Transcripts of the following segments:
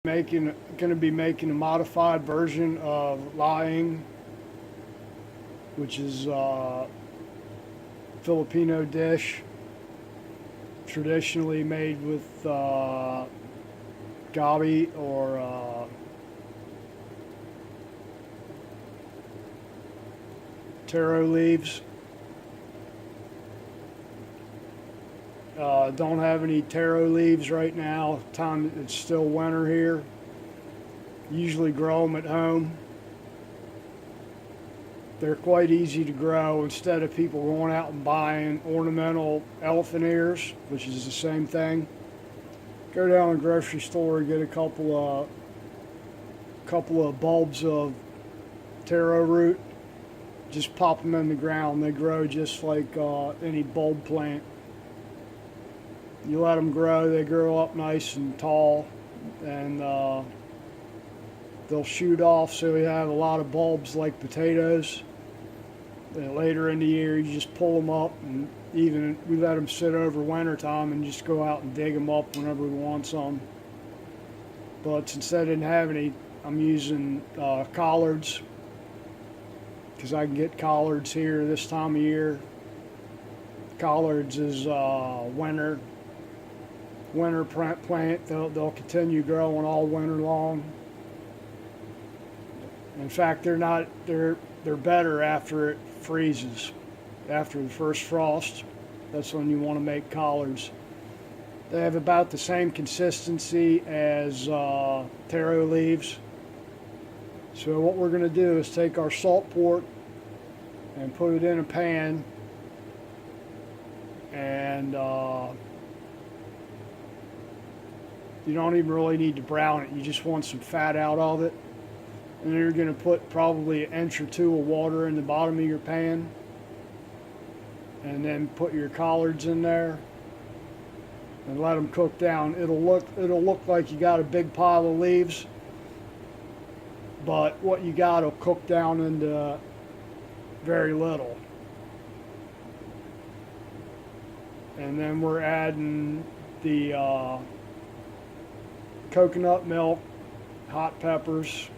Going to be making a modified version of Laing, which is a Filipino dish traditionally made with gabi or taro leaves. Don't have any taro leaves right now. It's still winter here. Usually grow them at home. They're quite easy to grow instead of people going out and buying ornamental elephant ears, which is the same thing. Go down to the grocery store and get a couple of bulbs of taro root. Just pop them in the ground. They grow just like any bulb plant. You let them grow, they grow up nice and tall, and they'll shoot off, so we have a lot of bulbs like potatoes. And later in the year, you just pull them up, and even we let them sit over winter time and just go out and dig them up whenever we want some. But since I didn't have any, I'm using collards, because I can get collards here this time of year. Collards is winter plant. They'll continue growing all winter long. In fact, they're better after it freezes. After the first frost, that's when you want to make collards. They have about the same consistency as taro leaves. So what we're going to do is take our salt pork and put it in a pan, and you don't even really need to brown it. You just want some fat out of it. And then you're going to put probably an inch or two of water in the bottom of your pan, and then put your collards in there and let them cook down. It'll look like you got a big pile of leaves, but what you got will cook down into very little. And then we're adding the coconut milk, hot peppers,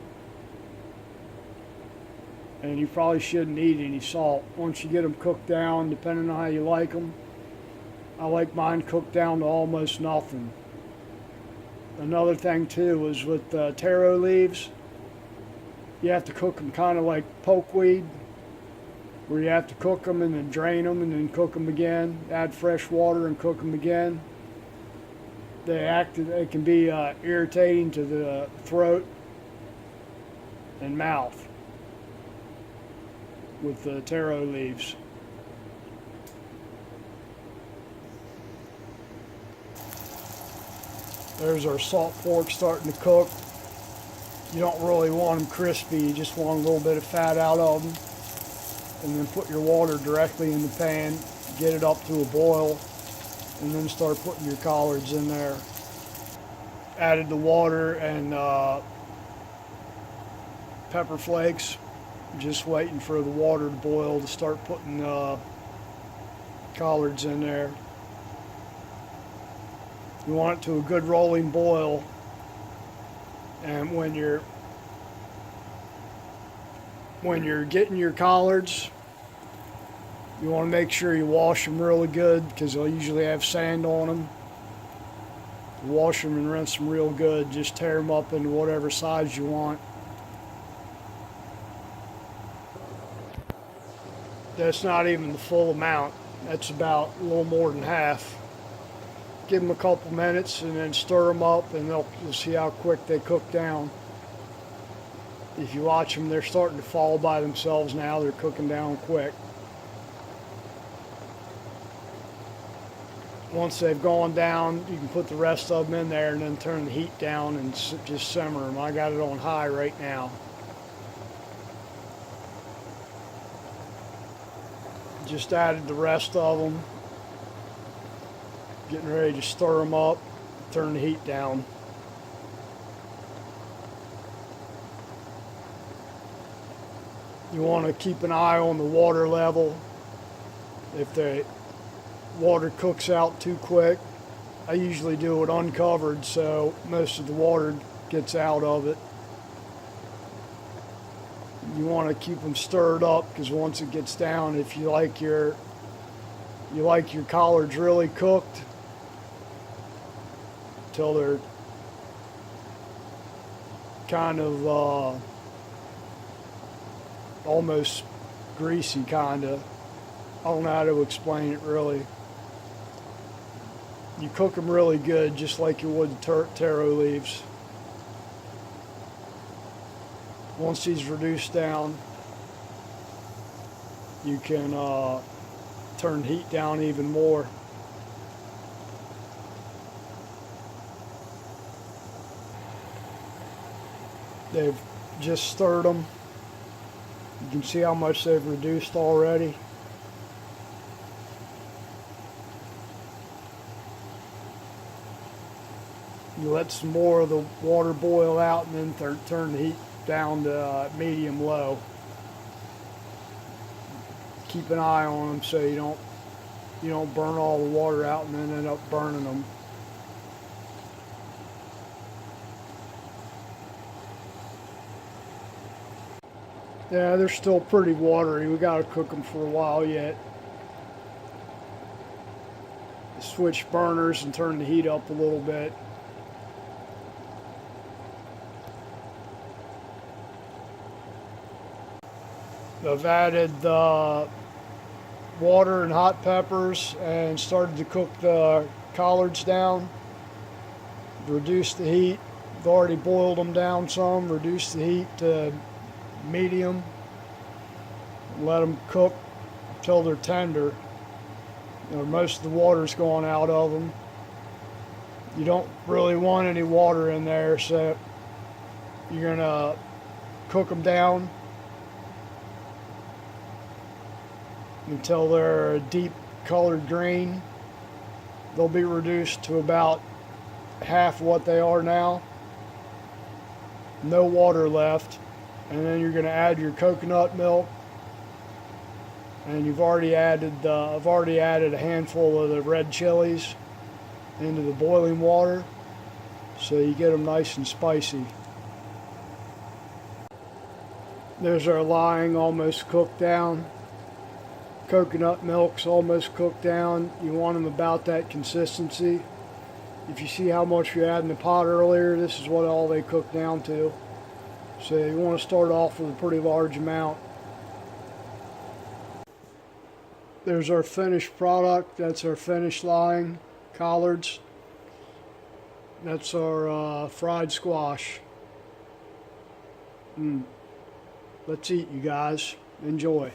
and you probably shouldn't eat any salt. Once you get them cooked down, depending on how you like them, I like mine cooked down to almost nothing. Another thing too is with taro leaves, you have to cook them kind of like pokeweed, where you have to cook them and then drain them and then cook them again, add fresh water and cook them again. They can be irritating to the throat and mouth with the taro leaves. There's our salt pork starting to cook. You don't really want them crispy, you just want a little bit of fat out of them. And then put your water directly in the pan, get it up to a boil, and then start putting your collards in there. Added the water and pepper flakes, just waiting for the water to boil to start putting collards in there. You want it to a good rolling boil, and when you're getting your collards, you want to make sure you wash them really good, because they'll usually have sand on them. Wash them and rinse them real good. Just tear them up into whatever size you want. That's not even the full amount. That's about a little more than half. Give them a couple minutes and then stir them up, and you'll see how quick they cook down. If you watch them, they're starting to fall by themselves now. They're cooking down quick. Once they've gone down, you can put the rest of them in there and then turn the heat down and just simmer them. I got it on high right now. Just added the rest of them. Getting ready to stir them up, turn the heat down. You want to keep an eye on the water level. If the water cooks out too quick, I usually do it uncovered, so most of the water gets out of it. You want to keep them stirred up, because once it gets down, if you like your collards really cooked till they're kind of almost greasy, kind of. I don't know how to explain it really. You cook them really good, just like you would taro leaves. Once these reduce down, you can turn heat down even more. They've just stirred them. You can see how much they've reduced already. You let some more of the water boil out, and then turn the heat down to medium low. Keep an eye on them so you don't burn all the water out and then end up burning them. Yeah, they're still pretty watery. We got to cook them for a while yet. Switch burners and turn the heat up a little bit. I've added water and hot peppers and started to cook the collards down. Reduced the heat. I've already boiled them down some. Reduced the heat to medium. Let them cook until they're tender. Most of the water's gone out of them. You don't really want any water in there, so you're gonna cook them down until they're a deep colored green. They'll be reduced to about half what they are now. No water left. And then you're going to add your coconut milk. And I've already added a handful of the red chilies into the boiling water, so you get them nice and spicy. There's our lying almost cooked down. Coconut milk's almost cooked down. You want them about that consistency. If you see how much you had in the pot earlier, this is what all they cook down to. So you want to start off with a pretty large amount. There's our finished product. That's our finished lying collards. That's our fried squash. Let's eat, you guys. Enjoy.